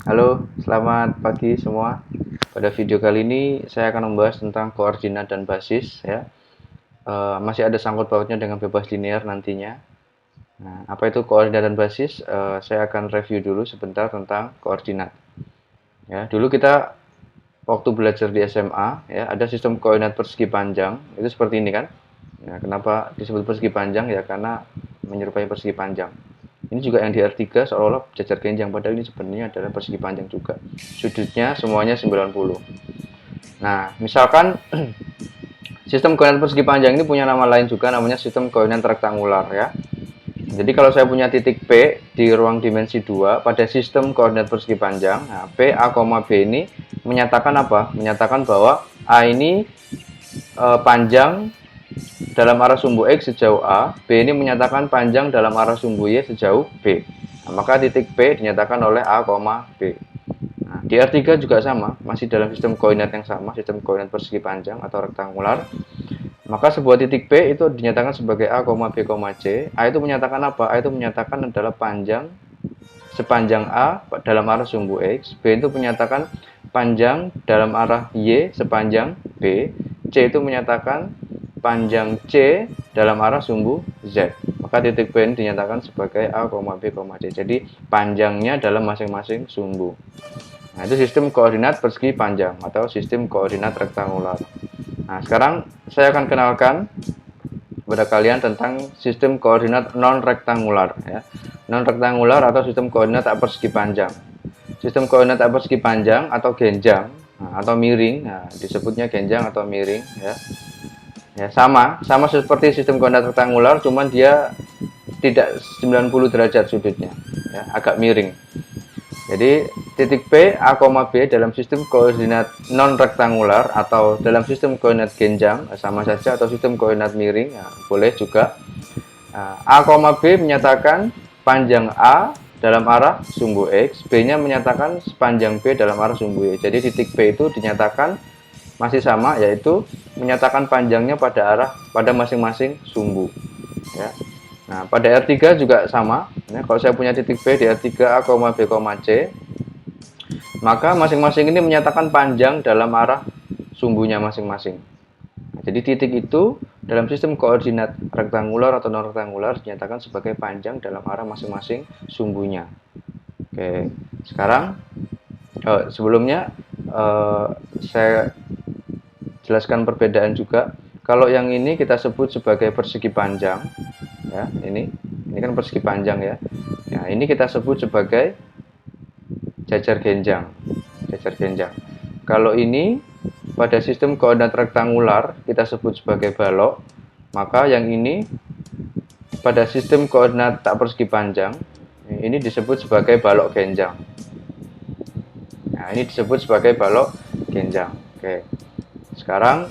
Halo, selamat pagi semua. Pada video kali ini saya akan membahas tentang koordinat dan basis ya. Masih ada sangkut pautnya dengan bebas linear nantinya. Nah, apa itu koordinat dan basis? Saya akan review dulu sebentar tentang koordinat. Ya, dulu kita waktu belajar di SMA ya, ada sistem koordinat persegi panjang. Itu seperti ini kan? Nah, kenapa disebut persegi panjang ya? Karena menyerupai persegi panjang. Ini juga yang di R3 seolah-olah jajar genjang, padahal ini sebenarnya adalah persegi panjang juga. Sudutnya semuanya 90. Nah, misalkan sistem koordinat persegi panjang ini punya nama lain juga, namanya sistem koordinat rektangular ya. Jadi kalau saya punya titik P di ruang dimensi 2 pada sistem koordinat persegi panjang, nah, P, A, B ini menyatakan apa? Menyatakan bahwa A ini panjang dalam arah sumbu X sejauh A, B ini menyatakan panjang dalam arah sumbu Y sejauh B. Nah, maka titik P dinyatakan oleh A, B. Nah, di R3 juga sama, masih dalam sistem koordinat yang sama, sistem koordinat persegi panjang atau rektangular. Maka sebuah titik P itu dinyatakan sebagai A, B, C. A itu menyatakan apa? A itu menyatakan adalah panjang sepanjang A dalam arah sumbu X. B itu menyatakan panjang dalam arah Y sepanjang B. C itu menyatakan panjang C dalam arah sumbu Z. Maka titik P ini dinyatakan sebagai A, B, C. Jadi panjangnya dalam masing-masing sumbu. Nah, itu sistem koordinat persegi panjang atau sistem koordinat rektangular. Nah, sekarang saya akan kenalkan kepada kalian tentang sistem koordinat non-rektangular ya. Non-rektangular atau sistem koordinat tak persegi panjang. Sistem koordinat tak persegi panjang atau genjang atau miring, nah, disebutnya genjang atau miring ya. Ya, sama seperti sistem koordinat rektangular, cuman dia tidak 90 derajat sudutnya ya, agak miring. Jadi titik P, A, B dalam sistem koordinat non-rektangular atau dalam sistem koordinat genjang sama saja, atau sistem koordinat miring ya, boleh juga. A, B menyatakan panjang A dalam arah sumbu X, B-nya menyatakan panjang B dalam arah sumbu Y. Jadi titik P itu dinyatakan masih sama, yaitu menyatakan panjangnya pada masing-masing sumbu ya. Nah, pada R3 juga sama ya. Kalau saya punya titik P di R3 A, B, C, maka masing-masing ini menyatakan panjang dalam arah sumbunya masing-masing. Nah, jadi titik itu dalam sistem koordinat rektangular atau non-rektangular dinyatakan sebagai panjang dalam arah masing-masing sumbunya. Oke, sekarang sebelumnya saya jelaskan perbedaan juga. Kalau yang ini kita sebut sebagai persegi panjang ya, ini kan persegi panjang ya. Nah, ini kita sebut sebagai jajar genjang. Kalau ini pada sistem koordinat rektangular kita sebut sebagai balok, maka yang ini pada sistem koordinat tak persegi panjang ini disebut sebagai balok genjang. Nah, ini disebut sebagai balok genjang. Oke. Sekarang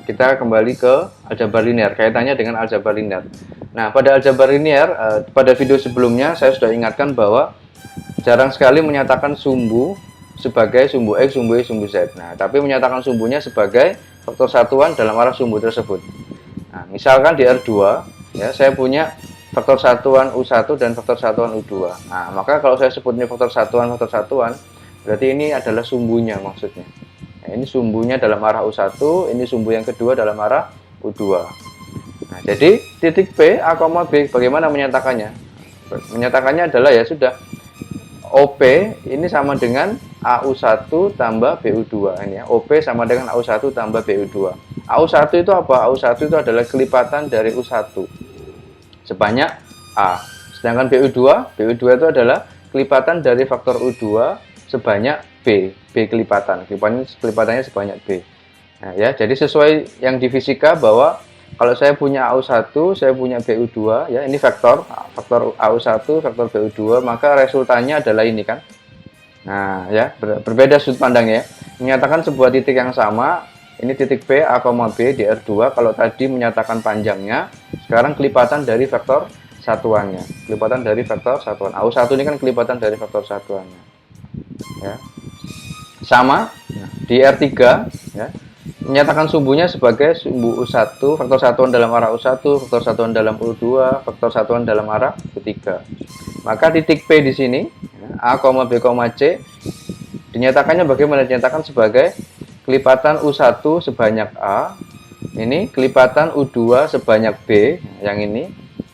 kita kembali ke aljabar linear, kaitannya dengan aljabar linear. Nah, pada aljabar linear, pada video sebelumnya saya sudah ingatkan bahwa jarang sekali menyatakan sumbu sebagai sumbu X, sumbu Y, sumbu Z. Nah, tapi menyatakan sumbunya sebagai faktor satuan dalam arah sumbu tersebut. Nah, misalkan di R2, ya, saya punya faktor satuan U1 dan faktor satuan U2. Nah, maka kalau saya sebutnya faktor satuan, berarti ini adalah sumbunya maksudnya. Nah, ini sumbunya dalam arah U1, ini sumbu yang kedua dalam arah U2. Nah, jadi titik P, A, B bagaimana menyatakannya? Menyatakannya adalah ya sudah, OP ini sama dengan AU1 tambah BU2 ini ya. OP sama dengan AU1 tambah BU2. AU1 itu apa? AU1 itu adalah kelipatan dari U1 sebanyak A. Sedangkan BU2 itu adalah kelipatan dari faktor U2 sebanyak B kelipatan. Kelipatannya sebanyak B. Nah, ya, jadi sesuai yang di fisika bahwa kalau saya punya AU1, saya punya BU2 ya, ini faktor AU1, faktor BU2, maka resultannya adalah ini kan. Nah, ya, berbeda sudut pandangnya ya. Menyatakan sebuah titik yang sama, ini titik P, A, B di R2, kalau tadi menyatakan panjangnya, sekarang kelipatan dari faktor satuannya. Kelipatan dari faktor satuan. AU1 ini kan kelipatan dari faktor satuannya. Ya. Sama di R3 ya, menyatakan sumbunya sebagai sumbu U1, faktor satuan dalam arah U1, faktor satuan dalam U2, faktor satuan dalam arah U3. Maka titik P di sini, A, B, C, dinyatakannya bagaimana? Dinyatakan sebagai kelipatan U1 sebanyak A, ini kelipatan U2 sebanyak B, yang ini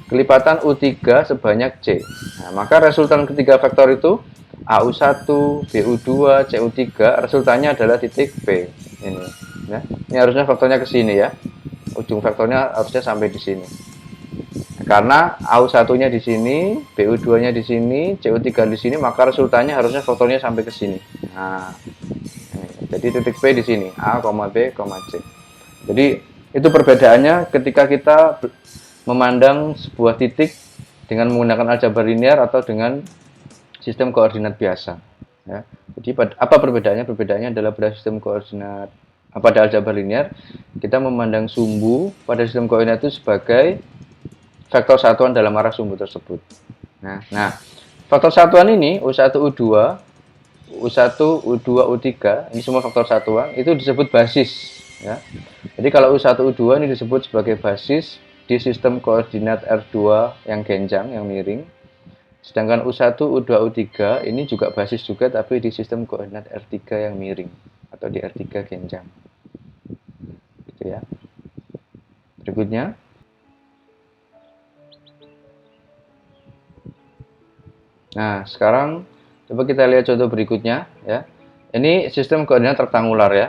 kelipatan U3 sebanyak C. Nah, maka resultan ketiga vektor itu AU1, BU2, CU3, resultannya adalah titik P. Ini, ya. Ini harusnya vektornya ke sini ya. Ujung vektornya harusnya sampai di sini. Karena AU1-nya di sini, BU2-nya di sini, CU3 di sini, maka resultannya harusnya vektornya sampai ke sini. Nah, ini. Jadi titik P di sini, A, B, C. Jadi itu perbedaannya ketika kita memandang sebuah titik dengan menggunakan aljabar linear atau dengan sistem koordinat biasa. Ya. Jadi apa perbedaannya? Perbedaannya adalah pada sistem koordinat pada aljabar linear kita memandang sumbu pada sistem koordinat itu sebagai vektor satuan dalam arah sumbu tersebut. Nah, faktor satuan ini U1, U2, U1, U2, U3, ini semua faktor satuan itu disebut basis. Ya. Jadi kalau U1, U2 ini disebut sebagai basis di sistem koordinat R2 yang genjang, yang miring. Sedangkan U1, U2, U3 ini juga basis juga tapi di sistem koordinat R3 yang miring atau di R3 genjang. Gitu ya. Berikutnya. Nah, sekarang coba kita lihat contoh berikutnya ya. Ini sistem koordinat rektangular ya,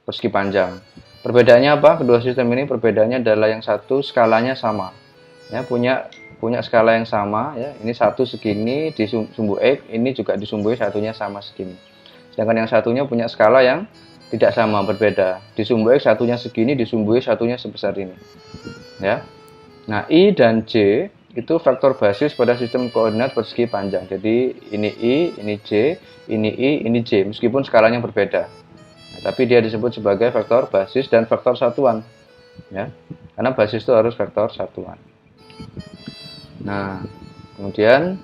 persegi panjang. Perbedaannya apa? Kedua sistem ini perbedaannya adalah yang satu skalanya sama. Ya, punya skala yang sama ya. Ini satu segini di sumbu X, ini juga di sumbu Y satunya sama segini. Sedangkan yang satunya punya skala yang tidak sama, berbeda. Di sumbu X satunya segini, di sumbu Y satunya sebesar ini. Ya. Nah, I dan J itu faktor basis pada sistem koordinat persegi panjang. Jadi ini I, ini J, ini I, ini J, meskipun skalanya berbeda. Nah, tapi dia disebut sebagai faktor basis dan faktor satuan. Ya, karena basis itu harus faktor satuan. Nah, kemudian,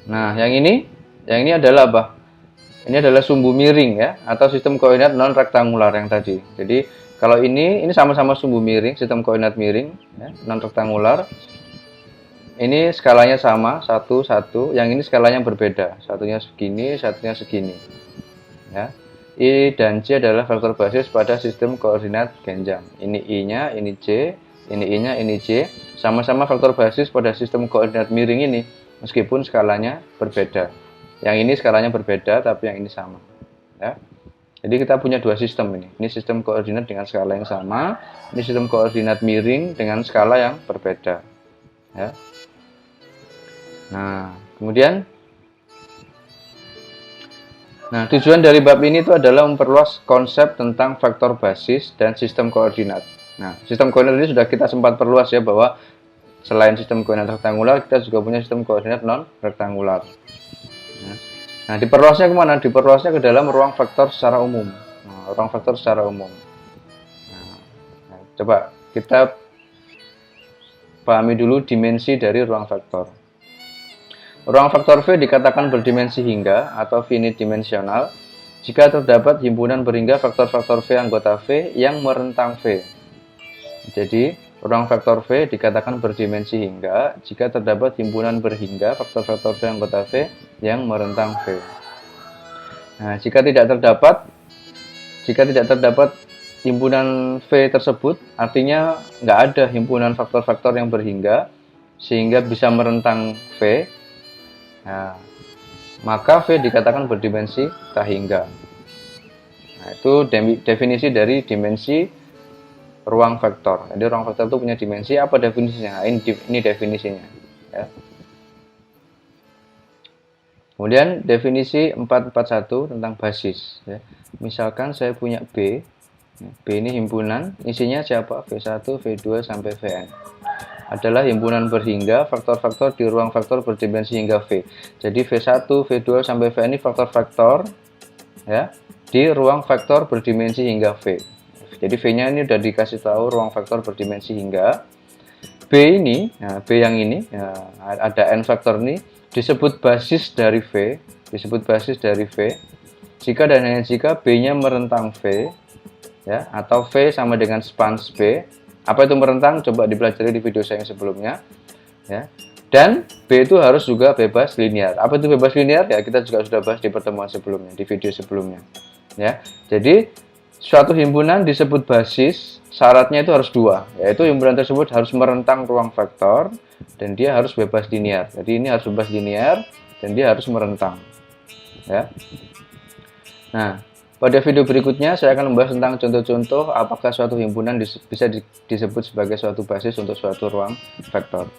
yang ini adalah apa? Ini adalah sumbu miring ya, atau sistem koordinat non rektangular yang tadi. Jadi kalau ini sama-sama sumbu miring, sistem koordinat miring, ya, non rektangular. Ini skalanya sama, 1, 1. Yang ini skalanya berbeda. Satunya segini, satunya segini. Ya. I dan J adalah faktor basis pada sistem koordinat genjang. Ini I-nya, ini J, ini I-nya, ini J. Sama-sama faktor basis pada sistem koordinat miring ini, meskipun skalanya berbeda. Yang ini skalanya berbeda, tapi yang ini sama. Ya. Jadi kita punya dua sistem ini. Ini sistem koordinat dengan skala yang sama. Ini sistem koordinat miring dengan skala yang berbeda. Ya. Nah, kemudian tujuan dari bab ini itu adalah memperluas konsep tentang faktor basis dan sistem koordinat. Nah, sistem koordinat ini sudah kita sempat perluas ya, bahwa selain sistem koordinat rektangular, kita juga punya sistem koordinat non rektangular. Nah, diperluasnya kemana? Diperluasnya ke dalam ruang vektor secara umum. Ruang vektor secara umum. Coba kita pahami dulu dimensi dari ruang vektor. Ruang vektor V dikatakan berdimensi hingga atau finite dimensional jika terdapat himpunan berhingga vektor-vektor V anggota V yang merentang V. Jadi, ruang vektor V dikatakan berdimensi hingga jika terdapat himpunan berhingga vektor-vektor V anggota V yang merentang V. Nah, jika tidak terdapat himpunan V tersebut, artinya nggak ada himpunan faktor-faktor yang berhingga sehingga bisa merentang V. Nah, maka V dikatakan berdimensi tak hingga. Nah, itu definisi dari dimensi ruang vektor. Jadi ruang vektor itu punya dimensi, apa definisinya? Nah, ini definisinya. Ya. Kemudian definisi 441 tentang basis. Ya. Misalkan saya punya B. B ini himpunan, isinya siapa? V1, V2 sampai Vn. Adalah himpunan berhingga faktor-faktor di ruang vektor berdimensi hingga V. Jadi V1, V2 sampai V ini faktor-faktor ya di ruang vektor berdimensi hingga V. Jadi V-nya ini udah dikasih tahu ruang vektor berdimensi hingga. B ini, B yang ini ada n vektor ini disebut basis dari V, jika dan hanya jika B-nya merentang V ya, atau V sama dengan spans B. Apa itu merentang? Coba dipelajari di video saya yang sebelumnya. Ya. Dan B itu harus juga bebas linear. Apa itu bebas linear? Ya, kita juga sudah bahas di pertemuan sebelumnya, di video sebelumnya. Ya, jadi suatu himpunan disebut basis, syaratnya itu harus dua, yaitu himpunan tersebut harus merentang ruang vektor dan dia harus bebas linear. Jadi ini harus bebas linear dan dia harus merentang. Ya. Nah, pada video berikutnya saya akan membahas tentang contoh-contoh apakah suatu himpunan bisa disebut sebagai suatu basis untuk suatu ruang vektor.